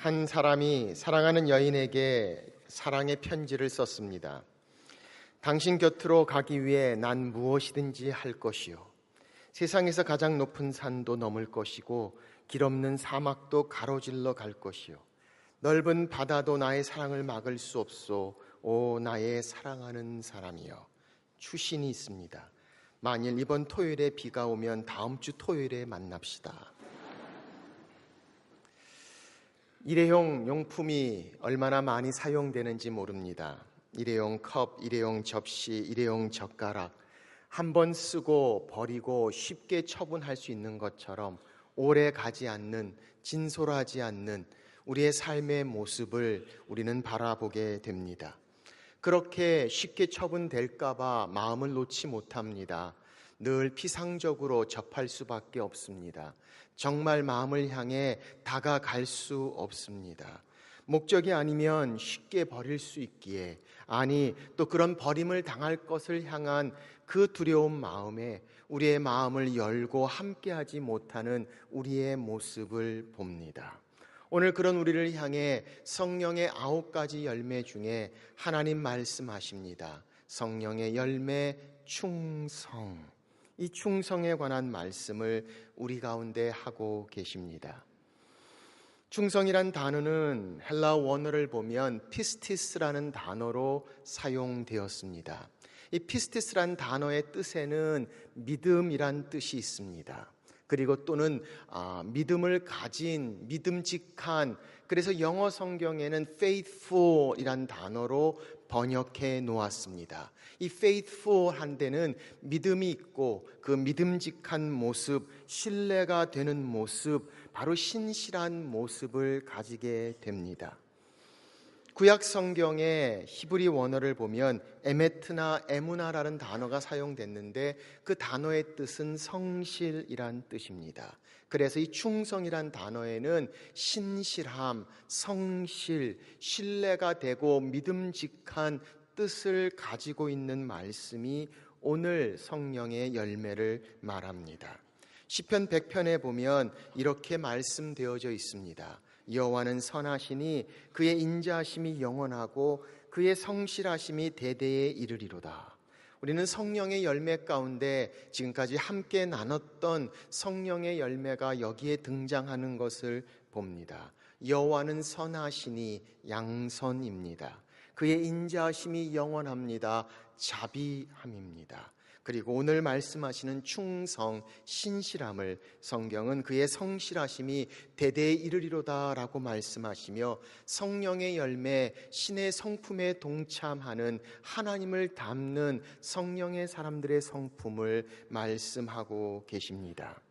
한 사람이 사랑하는 여인에게 사랑의 편지를 썼습니다. 당신 곁으로 가기 위해 난 무엇이든지 할 것이요. 세상에서 가장 높은 산도 넘을 것이고 길 없는 사막도 가로질러 갈 것이요. 넓은 바다도 나의 사랑을 막을 수 없소. 오 나의 사랑하는 사람이여. 추신이 있습니다. 만일 이번 토요일에 비가 오면 다음 주 토요일에 만납시다. 일회용 용품이 얼마나 많이 사용되는지 모릅니다. 일회용 컵, 일회용 접시, 일회용 젓가락 한 번 쓰고 버리고 쉽게 처분할 수 있는 것처럼 오래 가지 않는, 진솔하지 않는 우리의 삶의 모습을 우리는 바라보게 됩니다. 그렇게 쉽게 처분될까 봐 마음을 놓지 못합니다. 늘 피상적으로 접할 수밖에 없습니다. 정말 마음을 향해 다가갈 수 없습니다. 목적이 아니면 쉽게 버릴 수 있기에, 아니 또 그런 버림을 당할 것을 향한 그 두려운 마음에 우리의 마음을 열고 함께하지 못하는 우리의 모습을 봅니다. 오늘 그런 우리를 향해 성령의 9가지 열매 중에 하나님 말씀하십니다. 성령의 열매 충성. 이 충성에 관한 말씀을 우리 가운데 하고 계십니다. 충성이란 단어는 헬라 원어를 보면 피스티스라는 단어로 사용되었습니다. 이 피스티스라는 단어의 뜻에는 믿음이란 뜻이 있습니다. 그리고 또는 믿음을 가진, 믿음직한, 그래서 영어 성경에는 faithful이란 단어로 번역해 놓았습니다. 이 faithful한 데는 믿음이 있고 그 믿음직한 모습, 신뢰가 되는 모습, 바로 신실한 모습을 가지게 됩니다. 구약 성경의 히브리 원어를 보면 에메트나 에무나라는 단어가 사용됐는데 그 단어의 뜻은 성실이란 뜻입니다. 그래서 이 충성이란 단어에는 신실함, 성실, 신뢰가 되고 믿음직한 뜻을 가지고 있는 말씀이 오늘 성령의 열매를 말합니다. 시편 100편에 보면 이렇게 말씀되어져 있습니다. 여호와는 선하시니 그의 인자하심이 영원하고 그의 성실하심이 대대에 이르리로다. 우리는 성령의 열매 가운데 지금까지 함께 나눴던 성령의 열매가 여기에 등장하는 것을 봅니다. 여호와는 선하시니 양선입니다. 그의 인자하심이 영원합니다. 자비함입니다. 그리고 오늘 말씀하시는 충성, 신실함을 성경은 그의 성실하심이 대대에 이르리로다라고 말씀하시며 성령의 열매, 신의 성품에 동참하는 하나님을 닮는 성령의 사람들의 성품을 말씀하고 계십니다.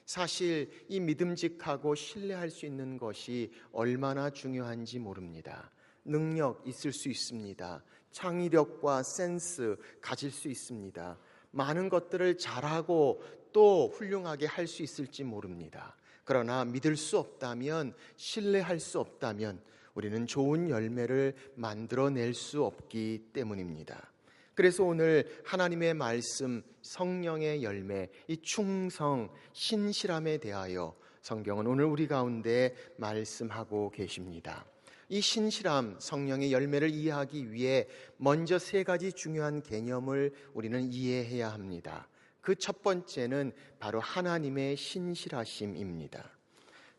사실 이 믿음직하고 신뢰할 수 있는 것이 얼마나 중요한지 모릅니다. 능력 있을 수 있습니다. 창의력과 센스 가질 수 있습니다. 많은 것들을 잘하고 또 훌륭하게 할 수 있을지 모릅니다. 그러나 믿을 수 없다면, 신뢰할 수 없다면 우리는 좋은 열매를 만들어낼 수 없기 때문입니다. 그래서 오늘 하나님의 말씀, 성령의 열매, 이 충성, 신실함에 대하여 성경은 오늘 우리 가운데 말씀하고 계십니다. 이 신실함, 성령의 열매를 이해하기 위해 먼저 3가지 중요한 개념을 우리는 이해해야 합니다. 그 첫 번째는 바로 하나님의 신실하심입니다.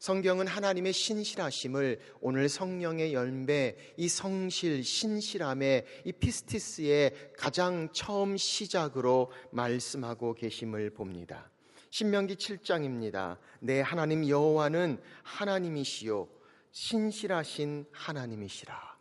성경은 하나님의 신실하심을 오늘 성령의 열매, 이 성실, 신실함의 이 피스티스의 가장 처음 시작으로 말씀하고 계심을 봅니다. 신명기 7장입니다. 내 하나님 여호와는 하나님이시요 신실하신 하나님이시라.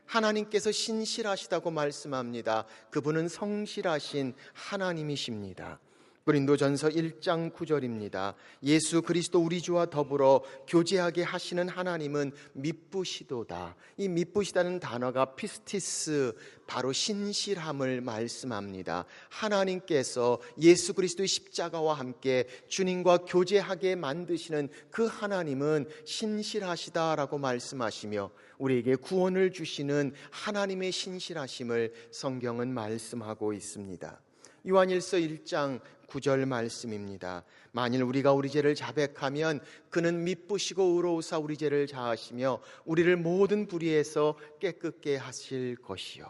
하나님께서 신실하시다고 말씀합니다. 그분은 성실하신 하나님이십니다. 고린도전서 1장 9절입니다. 예수 그리스도 우리 주와 더불어 교제하게 하시는 하나님은 미쁘시도다. 이 미쁘시다는 단어가 피스티스, 바로 신실함을 말씀합니다. 하나님께서 예수 그리스도의 십자가와 함께 주님과 교제하게 만드시는 그 하나님은 신실하시다라고 말씀하시며 우리에게 구원을 주시는 하나님의 신실하심을 성경은 말씀하고 있습니다. 요한일서 1장 9절 말씀입니다. 만일 우리가 우리 죄를 자백하면 그는 미쁘시고 의로우사 우리 죄를 사하시며 우리를 모든 불의에서 깨끗게 하실 것이요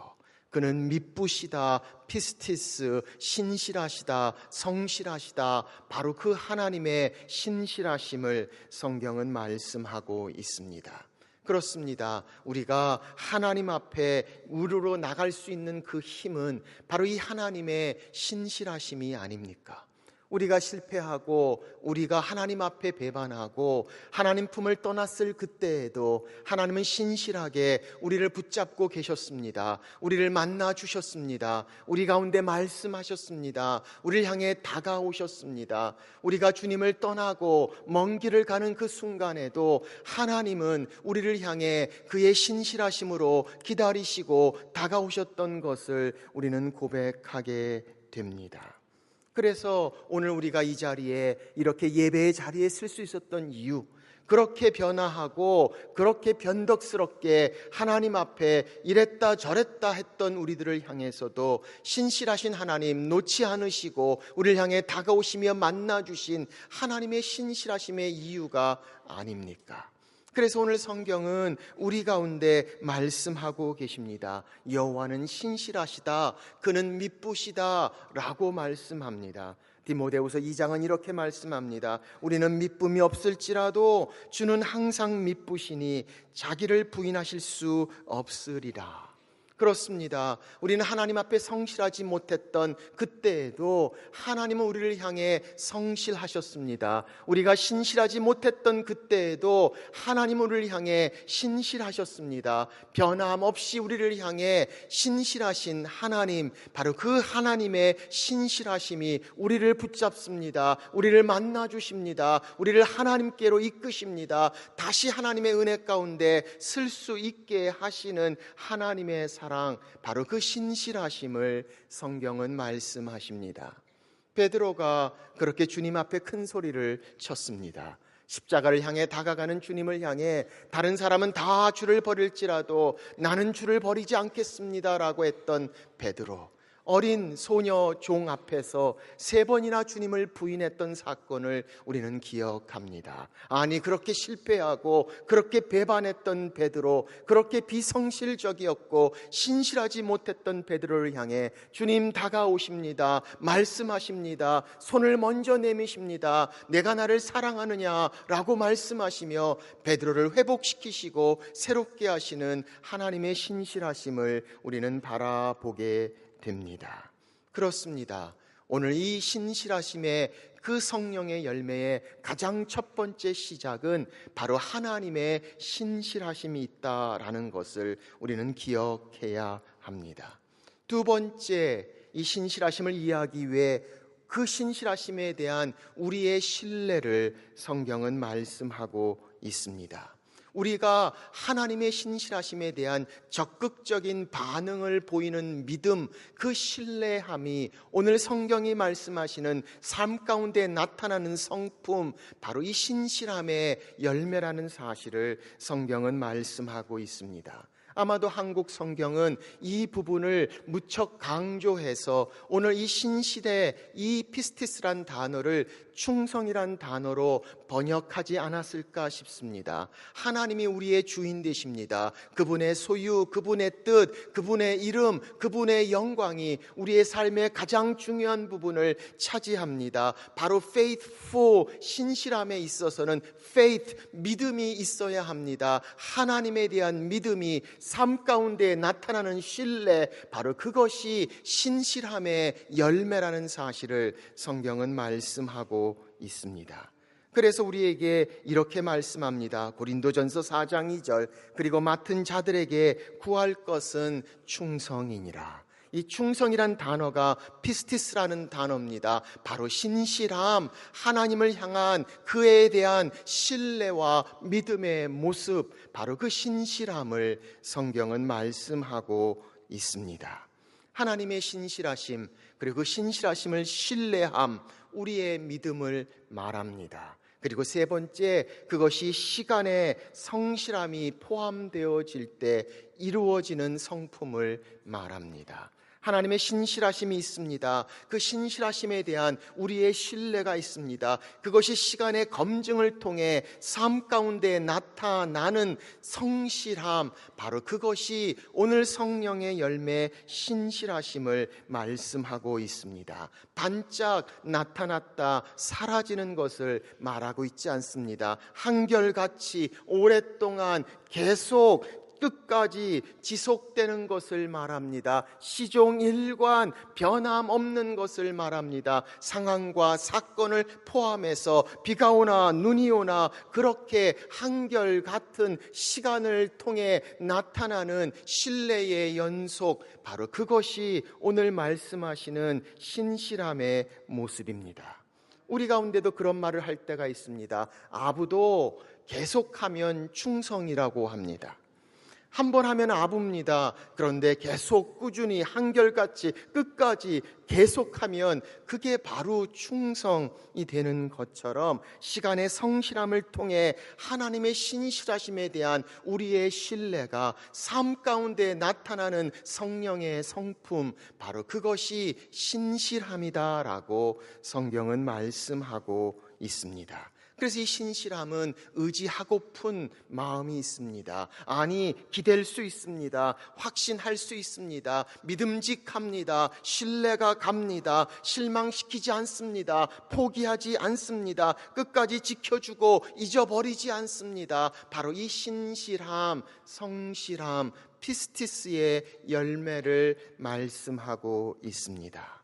그는 미쁘시다, 피스티스, 신실하시다, 성실하시다, 바로 그 하나님의 신실하심을 성경은 말씀하고 있습니다. 그렇습니다. 우리가 하나님 앞에 우르르 나갈 수 있는 그 힘은 바로 이 하나님의 신실하심이 아닙니까? 우리가 실패하고 우리가 하나님 앞에 배반하고 하나님 품을 떠났을 그때에도 하나님은 신실하게 우리를 붙잡고 계셨습니다. 우리를 만나 주셨습니다. 우리 가운데 말씀하셨습니다. 우리를 향해 다가오셨습니다. 우리가 주님을 떠나고 먼 길을 가는 그 순간에도 하나님은 우리를 향해 그의 신실하심으로 기다리시고 다가오셨던 것을 우리는 고백하게 됩니다. 그래서 오늘 우리가 이 자리에 이렇게 예배의 자리에 쓸 수 있었던 이유, 그렇게 변화하고 그렇게 변덕스럽게 하나님 앞에 이랬다 저랬다 했던 우리들을 향해서도 신실하신 하나님 놓지 않으시고 우리를 향해 다가오시며 만나주신 하나님의 신실하심의 이유가 아닙니까? 그래서 오늘 성경은 우리 가운데 말씀하고 계십니다. 여호와는 신실하시다, 그는 미쁘시다 라고 말씀합니다. 디모데후서 2장은 이렇게 말씀합니다. 우리는 미쁨이 없을지라도 주는 항상 미쁘시니 자기를 부인하실 수 없으리라. 그렇습니다. 우리는 하나님 앞에 성실하지 못했던 그때에도 하나님은 우리를 향해 성실하셨습니다. 우리가 신실하지 못했던 그때에도 하나님은 우리를 향해 신실하셨습니다. 변함없이 우리를 향해 신실하신 하나님, 바로 그 하나님의 신실하심이 우리를 붙잡습니다. 우리를 만나주십니다. 우리를 하나님께로 이끄십니다. 다시 하나님의 은혜 가운데 쓸 수 있게 하시는 하나님의 사랑, 바로 그 신실하심을 성경은 말씀하십니다. 베드로가 그렇게 주님 앞에 큰 소리를 쳤습니다. 십자가를 향해 다가가는 주님을 향해 다른 사람은 다 주를 버릴지라도 나는 주를 버리지 않겠습니다 라고 했던 베드로, 어린 소녀 종 앞에서 3번이나 주님을 부인했던 사건을 우리는 기억합니다. 아니, 그렇게 실패하고 그렇게 배반했던 베드로, 그렇게 비성실적이었고 신실하지 못했던 베드로를 향해 주님 다가오십니다. 말씀하십니다. 손을 먼저 내미십니다. 내가 나를 사랑하느냐라고 말씀하시며 베드로를 회복시키시고 새롭게 하시는 하나님의 신실하심을 우리는 바라보게 됩니다. 그렇습니다. 오늘 이 신실하심의 그 성령의 열매의 가장 첫 번째 시작은 바로 하나님의 신실하심이 있다라는 것을 우리는 기억해야 합니다. 두 번째, 이 신실하심을 이해하기 위해 그 신실하심에 대한 우리의 신뢰를 성경은 말씀하고 있습니다. 우리가 하나님의 신실하심에 대한 적극적인 반응을 보이는 믿음, 그 신뢰함이 오늘 성경이 말씀하시는 삶 가운데 나타나는 성품, 바로 이 신실함의 열매라는 사실을 성경은 말씀하고 있습니다. 아마도 한국 성경은 이 부분을 무척 강조해서 오늘 이 신실의 이 피스티스란 단어를 충성이란 단어로 번역하지 않았을까 싶습니다. 하나님이 우리의 주인 되십니다. 그분의 소유, 그분의 뜻, 그분의 이름, 그분의 영광이 우리의 삶의 가장 중요한 부분을 차지합니다. 바로 faithful, 신실함에 있어서는 faith, 믿음이 있어야 합니다. 하나님에 대한 믿음이 삶 가운데 나타나는 신뢰, 바로 그것이 신실함의 열매라는 사실을 성경은 말씀하고 있습니다. 그래서 우리에게 이렇게 말씀합니다. 고린도전서 4장 2절, 그리고 맡은 자들에게 구할 것은 충성이니라. 이 충성이란 단어가 피스티스라는 단어입니다. 바로 신실함, 하나님을 향한 그에 대한 신뢰와 믿음의 모습, 바로 그 신실함을 성경은 말씀하고 있습니다. 하나님의 신실하심, 그리고 그 신실하심을 신뢰함, 우리의 믿음을 말합니다. 그리고 세 번째, 그것이 시간의 성실함이 포함되어질 때 이루어지는 성품을 말합니다. 하나님의 신실하심이 있습니다. 그 신실하심에 대한 우리의 신뢰가 있습니다. 그것이 시간의 검증을 통해 삶 가운데 나타나는 성실함, 바로 그것이 오늘 성령의 열매 신실하심을 말씀하고 있습니다. 반짝 나타났다 사라지는 것을 말하고 있지 않습니다. 한결같이 오랫동안 계속 끝까지 지속되는 것을 말합니다. 시종일관 변함없는 것을 말합니다. 상황과 사건을 포함해서 비가 오나 눈이 오나 그렇게 한결같은 시간을 통해 나타나는 신뢰의 연속, 바로 그것이 오늘 말씀하시는 신실함의 모습입니다. 우리 가운데도 그런 말을 할 때가 있습니다. 아부도 계속하면 충성이라고 합니다. 한 번 하면 아부입니다. 그런데 계속 꾸준히 한결같이 끝까지 계속하면 그게 바로 충성이 되는 것처럼 시간의 성실함을 통해 하나님의 신실하심에 대한 우리의 신뢰가 삶 가운데 나타나는 성령의 성품, 바로 그것이 신실함이다라고 성경은 말씀하고 있습니다. 그래서 이 신실함은 의지하고픈 마음이 있습니다. 아니, 기댈 수 있습니다. 확신할 수 있습니다. 믿음직합니다. 신뢰가 갑니다. 실망시키지 않습니다. 포기하지 않습니다. 끝까지 지켜주고 잊어버리지 않습니다. 바로 이 신실함, 성실함, 피스티스의 열매를 말씀하고 있습니다.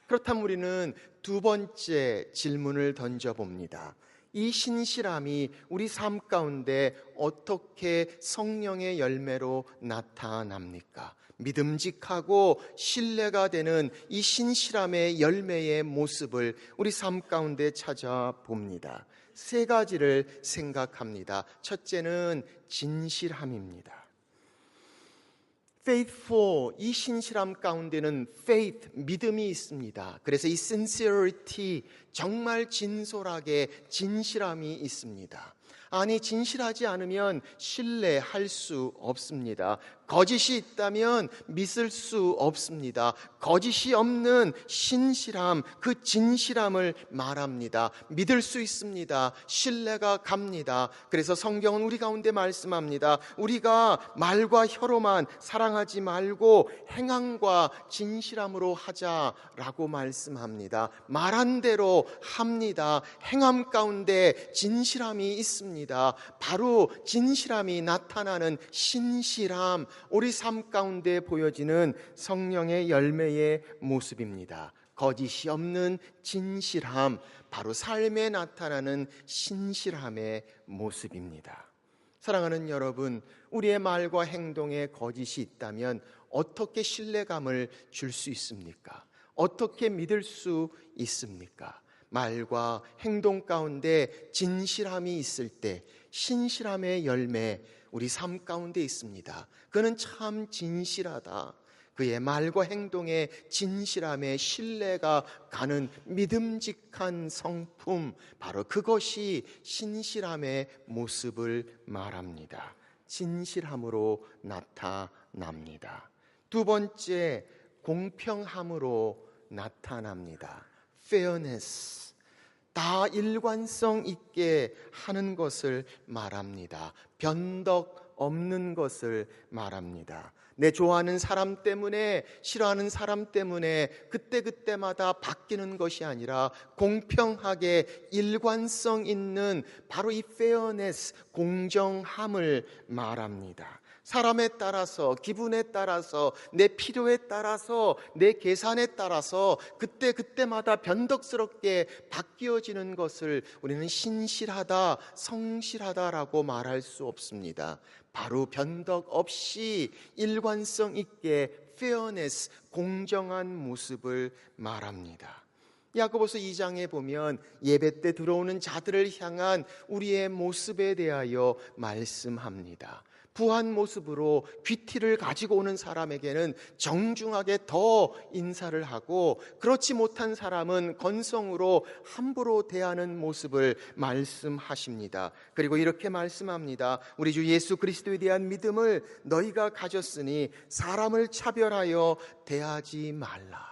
그렇다면 우리는 두 번째 질문을 던져봅니다. 이 신실함이 우리 삶 가운데 어떻게 성령의 열매로 나타납니까? 믿음직하고 신뢰가 되는 이 신실함의 열매의 모습을 우리 삶 가운데 찾아봅니다. 세 가지를 생각합니다. 첫째는 진실함입니다. faithful, 이 신실함 가운데는 faith, 믿음이 있습니다. 그래서 이 sincerity, 정말 진솔하게 진실함이 있습니다. 아니, 진실하지 않으면 신뢰할 수 없습니다. 거짓이 있다면 믿을 수 없습니다. 거짓이 없는 신실함, 그 진실함을 말합니다. 믿을 수 있습니다. 신뢰가 갑니다. 그래서 성경은 우리 가운데 말씀합니다. 우리가 말과 혀로만 사랑하지 말고 행함과 진실함으로 하자라고 말씀합니다. 말한 대로 합니다. 행함 가운데 진실함이 있습니다. 바로 진실함이 나타나는 신실함, 우리 삶 가운데 보여지는 성령의 열매의 모습입니다. 거짓이 없는 진실함, 바로 삶에 나타나는 신실함의 모습입니다. 사랑하는 여러분, 우리의 말과 행동에 거짓이 있다면 어떻게 신뢰감을 줄 수 있습니까? 어떻게 믿을 수 있습니까? 말과 행동 가운데 진실함이 있을 때 신실함의 열매, 우리 삶 가운데 있습니다. 그는 참 진실하다. 그의 말과 행동에 진실함에 신뢰가 가는 믿음직한 성품, 바로 그것이 신실함의 모습을 말합니다. 진실함으로 나타납니다. 두 번째, 공평함으로 나타납니다. fairness, 다 일관성 있게 하는 것을 말합니다. 변덕 없는 것을 말합니다. 내 좋아하는 사람 때문에, 싫어하는 사람 때문에 그때그때마다 바뀌는 것이 아니라 공평하게 일관성 있는 바로 이 fairness, 공정함을 말합니다. 사람에 따라서, 기분에 따라서, 내 필요에 따라서, 내 계산에 따라서 그때그때마다 변덕스럽게 바뀌어지는 것을 우리는 신실하다, 성실하다라고 말할 수 없습니다. 바로 변덕 없이 일관성 있게 fairness, 공정한 모습을 말합니다. 야고보서 2장에 보면 예배 때 들어오는 자들을 향한 우리의 모습에 대하여 말씀합니다. 부한 모습으로 귀티를 가지고 오는 사람에게는 정중하게 더 인사를 하고, 그렇지 못한 사람은 건성으로 함부로 대하는 모습을 말씀하십니다. 그리고 이렇게 말씀합니다. 우리 주 예수 그리스도에 대한 믿음을 너희가 가졌으니 사람을 차별하여 대하지 말라.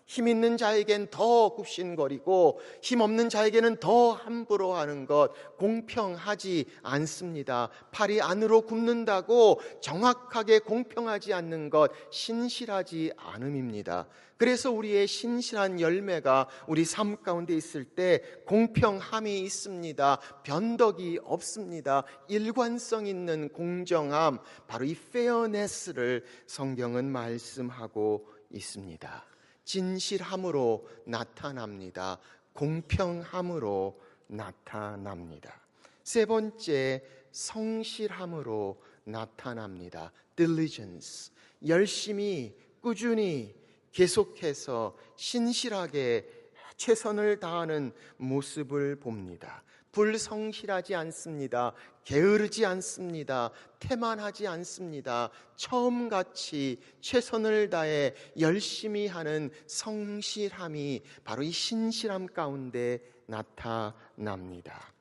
힘 있는 자에겐 더 굽신거리고 힘 없는 자에게는 더 함부로 하는 것 공평하지 않습니다. 팔이 안으로 굽는다고 정확하게 공평하지 않는 것 신실하지 않음입니다. 그래서 우리의 신실한 열매가 우리 삶 가운데 있을 때 공평함이 있습니다. 변덕이 없습니다. 일관성 있는 공정함, 바로 이 fairness를 성경은 말씀하고 있습니다. 진실함으로 나타납니다. 공평함으로 나타납니다. 세 번째, 성실함으로 나타납니다. diligence, 열심히 꾸준히 계속해서 신실하게 최선을 다하는 모습을 봅니다. 불성실하지 않습니다. 게으르지 않습니다. 태만하지 않습니다. 처음같이 최선을 다해 열심히 하는 성실함이 바로 이 신실함 가운데 나타납니다.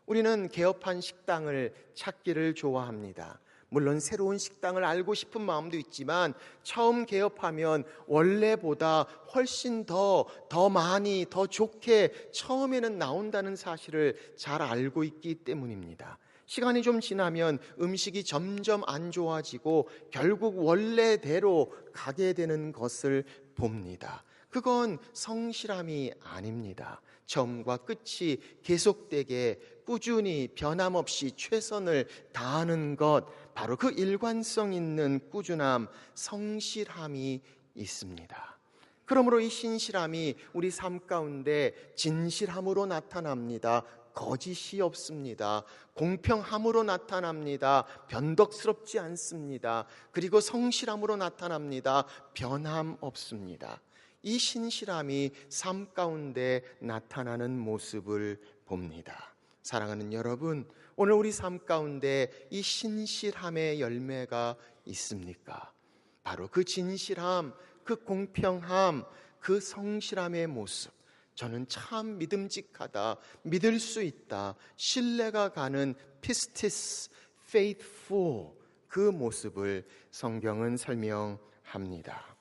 우리는 개업한 식당을 찾기를 좋아합니다. 물론 새로운 식당을 알고 싶은 마음도 있지만 처음 개업하면 원래보다 훨씬 더 많이 더 좋게 처음에는 나온다는 사실을 잘 알고 있기 때문입니다. 시간이 좀 지나면 음식이 점점 안 좋아지고 결국 원래대로 가게 되는 것을 봅니다. 그건 성실함이 아닙니다. 처음과 끝이 계속되게 꾸준히 변함없이 최선을 다하는 것, 바로 그 일관성 있는 꾸준함, 성실함이 있습니다. 그러므로 이 신실함이 우리 삶 가운데 진실함으로 나타납니다. 거짓이 없습니다. 공평함으로 나타납니다. 변덕스럽지 않습니다. 그리고 성실함으로 나타납니다. 변함 없습니다. 이 신실함이 삶 가운데 나타나는 모습을 봅니다. 사랑하는 여러분, 오늘 우리 삶 가운데 이 신실함의 열매가 있습니까? 바로 그 진실함, 그 공평함, 그 성실함의 모습, 저는 참 믿음직하다, 믿을 수 있다, 신뢰가 가는 피스티스, faithful, 그 모습을 성경은 설명합니다.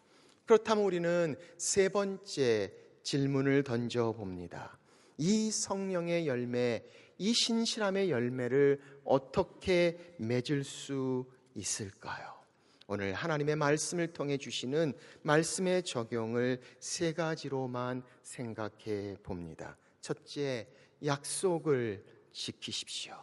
그렇다면 우리는 세 번째 질문을 던져봅니다. 이 성령의 열매, 이 신실함의 열매를 어떻게 맺을 수 있을까요? 오늘 하나님의 말씀을 통해 주시는 말씀의 적용을 세 가지로만 생각해 봅니다. 첫째, 약속을 지키십시오.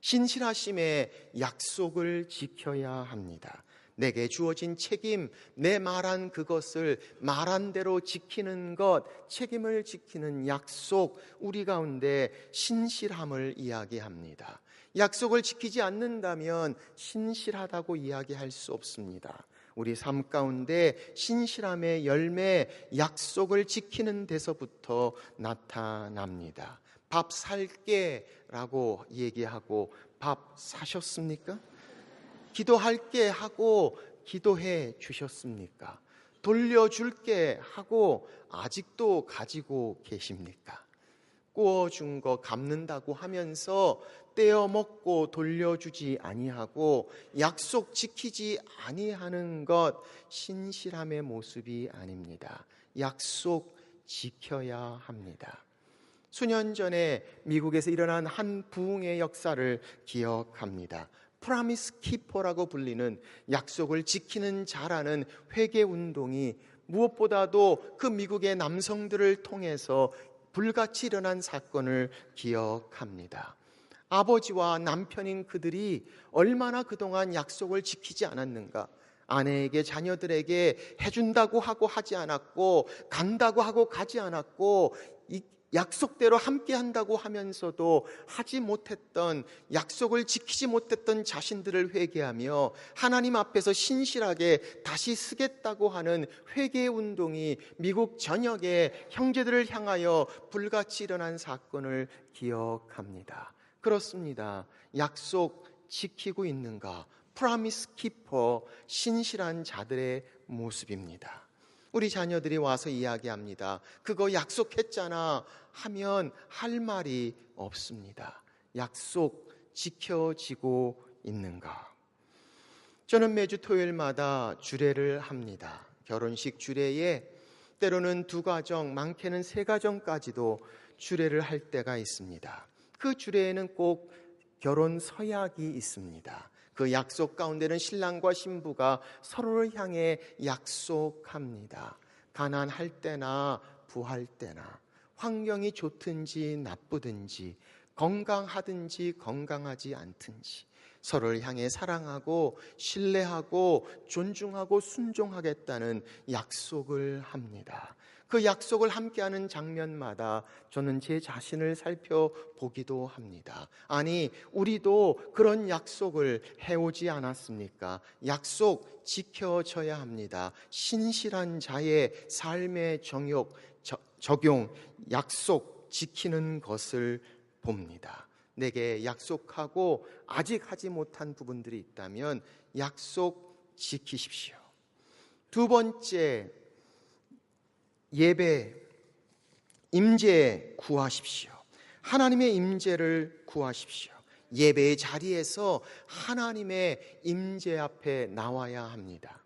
신실하심의 약속을 지켜야 합니다. 내게 주어진 책임, 내 말한 그것을 말한 대로 지키는 것, 책임을 지키는 약속, 우리 가운데 신실함을 이야기합니다. 약속을 지키지 않는다면 신실하다고 이야기할 수 없습니다. 우리 삶 가운데 신실함의 열매, 약속을 지키는 데서부터 나타납니다. 밥 살게 라고 얘기하고 밥 사셨습니까? 기도할게 하고 기도해 주셨습니까? 돌려줄게 하고 아직도 가지고 계십니까? 구워준 거 갚는다고 하면서 떼어 먹고 돌려주지 아니하고 약속 지키지 아니하는 것, 신실함의 모습이 아닙니다. 약속 지켜야 합니다. 수년 전에 미국에서 일어난 한 부흥의 역사를 기억합니다. 프라미스 키퍼라고 불리는 약속을 지키는 자라는 회개 운동이 무엇보다도 그 미국의 남성들을 통해서 불같이 일어난 사건을 기억합니다. 아버지와 남편인 그들이 얼마나 그동안 약속을 지키지 않았는가. 아내에게 자녀들에게 해준다고 하고 하지 않았고, 간다고 하고 가지 않았고, 약속대로 함께 한다고 하면서도 하지 못했던, 약속을 지키지 못했던 자신들을 회개하며 하나님 앞에서 신실하게 다시 쓰겠다고 하는 회개 운동이 미국 전역의 형제들을 향하여 불같이 일어난 사건을 기억합니다. 그렇습니다. 약속 지키고 있는가? 프라미스 키퍼, 신실한 자들의 모습입니다. 우리 자녀들이 와서 이야기합니다. 그거 약속했잖아 하면 할 말이 없습니다. 약속 지켜지고 있는가? 저는 매주 토요일마다 주례를 합니다. 결혼식 주례에 때로는 2가정, 많게는 3가정까지도 주례를 할 때가 있습니다. 그 주례에는 꼭 결혼 서약이 있습니다. 그 약속 가운데는 신랑과 신부가 서로를 향해 약속합니다. 가난할 때나 부할 때나, 환경이 좋든지 나쁘든지, 건강하든지 건강하지 않든지 서로를 향해 사랑하고 신뢰하고 존중하고 순종하겠다는 약속을 합니다. 그 약속을 함께하는 장면마다 저는 제 자신을 살펴보기도 합니다. 아니, 우리도 그런 약속을 해오지 않았습니까? 약속 지켜져야 합니다. 신실한 자의 삶의 적용, 약속 지키는 것을 봅니다. 내게 약속하고 아직 하지 못한 부분들이 있다면 약속 지키십시오. 2번째, 예배, 임재 구하십시오. 하나님의 임재를 구하십시오. 예배의 자리에서 하나님의 임재 앞에 나와야 합니다.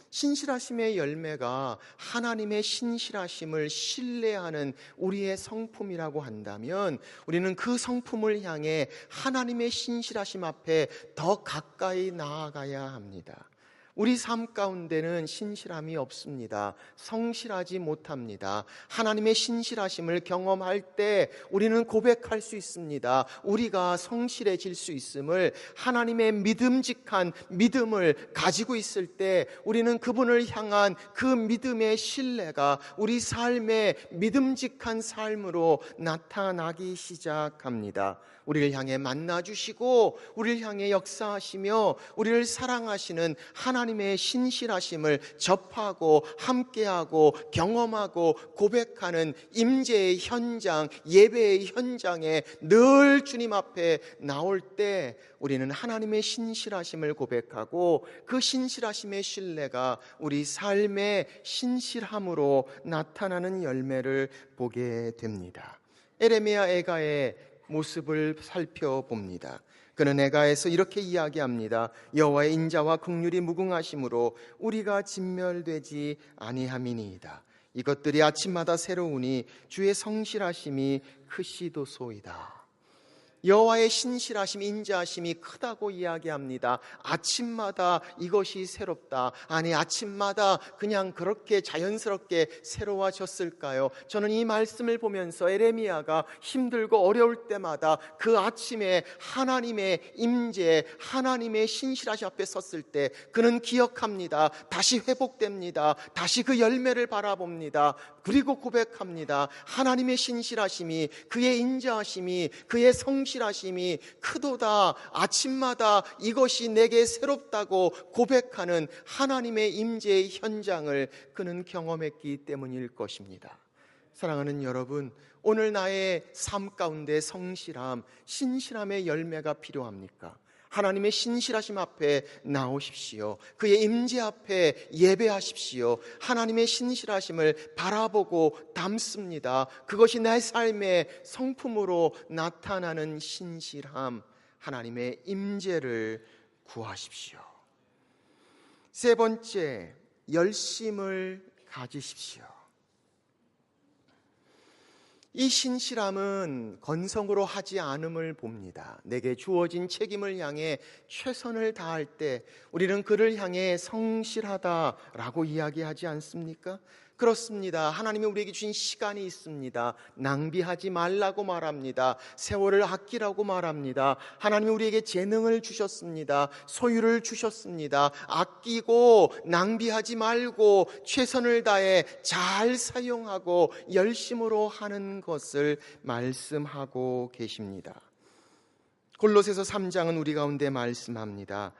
신실하심의 열매가 하나님의 신실하심을 신뢰하는 우리의 성품이라고 한다면 우리는 그 성품을 향해 하나님의 신실하심 앞에 더 가까이 나아가야 합니다. 우리 삶 가운데는 신실함이 없습니다. 성실하지 못합니다. 하나님의 신실하심을 경험할 때 우리는 고백할 수 있습니다. 우리가 성실해질 수 있음을, 하나님의 믿음직한 믿음을 가지고 있을 때 우리는 그분을 향한 그 믿음의 신뢰가 우리 삶의 믿음직한 삶으로 나타나기 시작합니다. 우리를 향해 만나주시고 우리를 향해 역사하시며 우리를 사랑하시는 하나님의 신실하심을 접하고 함께하고 경험하고 고백하는 임재의 현장, 예배의 현장에 늘 주님 앞에 나올 때 우리는 하나님의 신실하심을 고백하고 그 신실하심의 신뢰가 우리 삶의 신실함으로 나타나는 열매를 보게 됩니다. 에레미야 애가의 모습을 살펴봅니다. 그는 애가에서 이렇게 이야기합니다. 여호와의 인자와 긍휼이 무궁하심으로 우리가 진멸되지 아니함이니이다. 이것들이 아침마다 새로우니 주의 성실하심이 크시도소이다. 여호와의 신실하심, 인자하심이 크다고 이야기합니다. 아침마다 이것이 새롭다. 아니, 아침마다 그냥 그렇게 자연스럽게 새로워졌을까요? 저는 이 말씀을 보면서 에레미야가 힘들고 어려울 때마다 그 아침에 하나님의 임재, 하나님의 신실하심 앞에 섰을 때 그는 기억합니다. 다시 회복됩니다. 다시 그 열매를 바라봅니다. 그리고 고백합니다. 하나님의 신실하심이, 그의 인자하심이, 그의 성실하심이 크도다. 아침마다 이것이 내게 새롭다고 고백하는 하나님의 임재의 현장을 그는 경험했기 때문일 것입니다. 사랑하는 여러분, 오늘 나의 삶 가운데 성실함, 신실함의 열매가 필요합니까? 하나님의 신실하심 앞에 나오십시오. 그의 임재 앞에 예배하십시오. 하나님의 신실하심을 바라보고 담습니다. 그것이 내 삶의 성품으로 나타나는 신실함, 하나님의 임재를 구하십시오. 3번째, 열심을 가지십시오. 이 신실함은 건성으로 하지 않음을 봅니다. 내게 주어진 책임을 향해 최선을 다할 때 우리는 그를 향해 성실하다라고 이야기하지 않습니까? 그렇습니다. 하나님이 우리에게 주신 시간이 있습니다. 낭비하지 말라고 말합니다. 세월을 아끼라고 말합니다. 하나님이 우리에게 재능을 주셨습니다. 소유를 주셨습니다. 아끼고 낭비하지 말고 최선을 다해 잘 사용하고 열심으로 하는 것을 말씀하고 계십니다. 골로새서 3장은 우리 가운데 말씀합니다.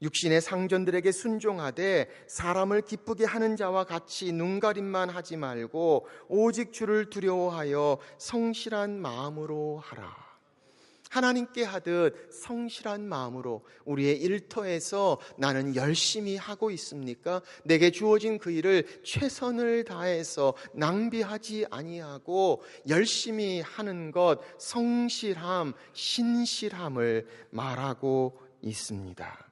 육신의 상전들에게 순종하되 사람을 기쁘게 하는 자와 같이 눈가림만 하지 말고 오직 주를 두려워하여 성실한 마음으로 하라. 하나님께 하듯 성실한 마음으로 우리의 일터에서 나는 열심히 하고 있습니까? 내게 주어진 그 일을 최선을 다해서 낭비하지 아니하고 열심히 하는 것, 성실함, 신실함을 말하고 있습니다.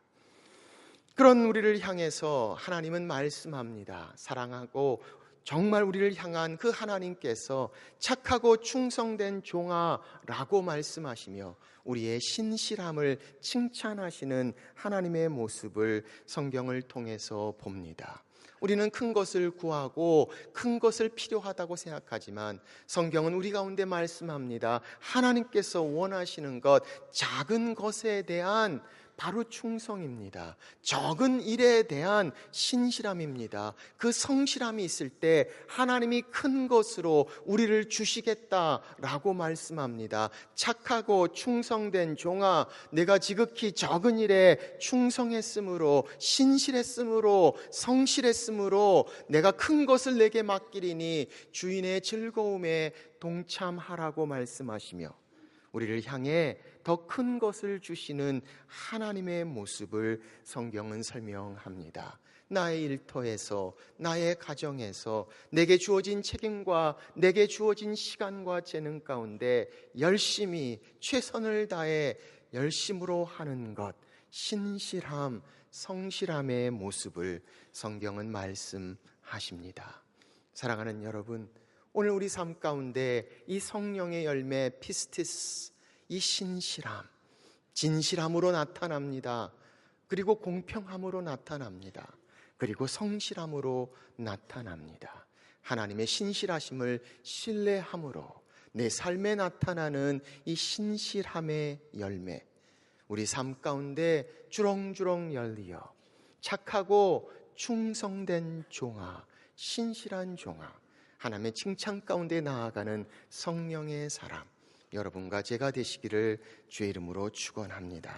그런 우리를 향해서 하나님은 말씀합니다. 사랑하고 정말 우리를 향한 그 하나님께서 착하고 충성된 종아라고 말씀하시며 우리의 신실함을 칭찬하시는 하나님의 모습을 성경을 통해서 봅니다. 우리는 큰 것을 구하고 큰 것을 필요하다고 생각하지만 성경은 우리 가운데 말씀합니다. 하나님께서 원하시는 것, 작은 것에 대한 바로 충성입니다. 적은 일에 대한 신실함입니다. 그 성실함이 있을 때 하나님이 큰 것으로 우리를 주시겠다라고 말씀합니다. 착하고 충성된 종아, 내가 지극히 적은 일에 충성했으므로, 신실했으므로, 성실했으므로 내가 큰 것을 내게 맡기리니 주인의 즐거움에 동참하라고 말씀하시며 우리를 향해 더 큰 것을 주시는 하나님의 모습을 성경은 설명합니다. 나의 일터에서, 나의 가정에서 내게 주어진 책임과 내게 주어진 시간과 재능 가운데 열심히 최선을 다해 열심으로 하는 것, 신실함, 성실함의 모습을 성경은 말씀하십니다. 사랑하는 여러분, 오늘 우리 삶 가운데 이 성령의 열매 피스티스, 이 신실함, 진실함으로 나타납니다. 그리고 공평함으로 나타납니다. 그리고 성실함으로 나타납니다. 하나님의 신실하심을 신뢰함으로 내 삶에 나타나는 이 신실함의 열매, 우리 삶 가운데 주렁주렁 열리어 착하고 충성된 종아, 신실한 종아, 하나님의 칭찬 가운데 나아가는 성령의 사람, 여러분과 제가 되시기를 주의 이름으로 축원합니다.